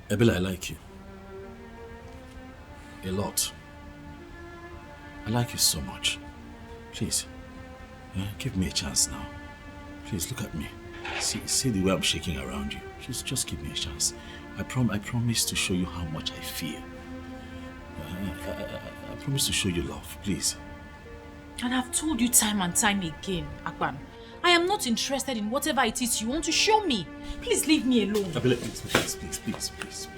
Ebele, I like you. A lot. I like you so much. Please, give me a chance now. Please, look at me. See the way I'm shaking around you. Just give me a chance. I promise to show you how much I feel. I promise to show you love, please. And I've told you time and time again, Akpan, I am not interested in whatever it is you want to show me. Please leave me alone. Abele, please.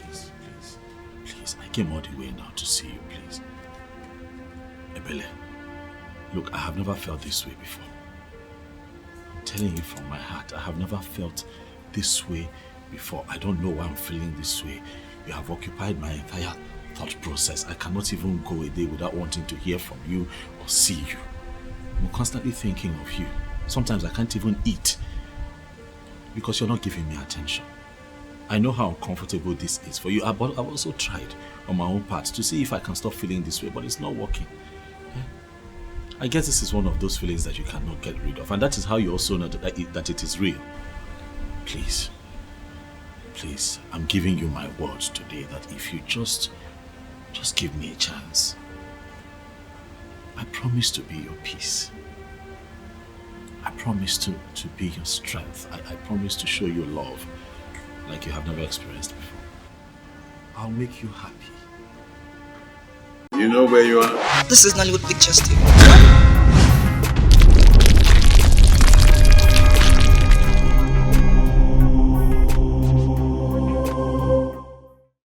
I came all the way now to see you, please. Ebele, look, I have never felt this way before. I'm telling you from my heart, I have never felt this way before. I don't know why I'm feeling this way. You have occupied my entire thought process. I cannot even go a day without wanting to hear from you or see you. I'm constantly thinking of you. Sometimes I can't even eat because you're not giving me attention. I know how uncomfortable this is for you. I've also tried on my own part to see if I can stop feeling this way, but it's not working. I guess this is one of those feelings that you cannot get rid of, and that is how you also know that it is real. Please, I'm giving you my word today that if you just give me a chance, I promise to be your peace. I promise to be your strength. I promise to show you love like you have never experienced before. I'll make you happy. You know where you are? This is Nollywood Pictures TV.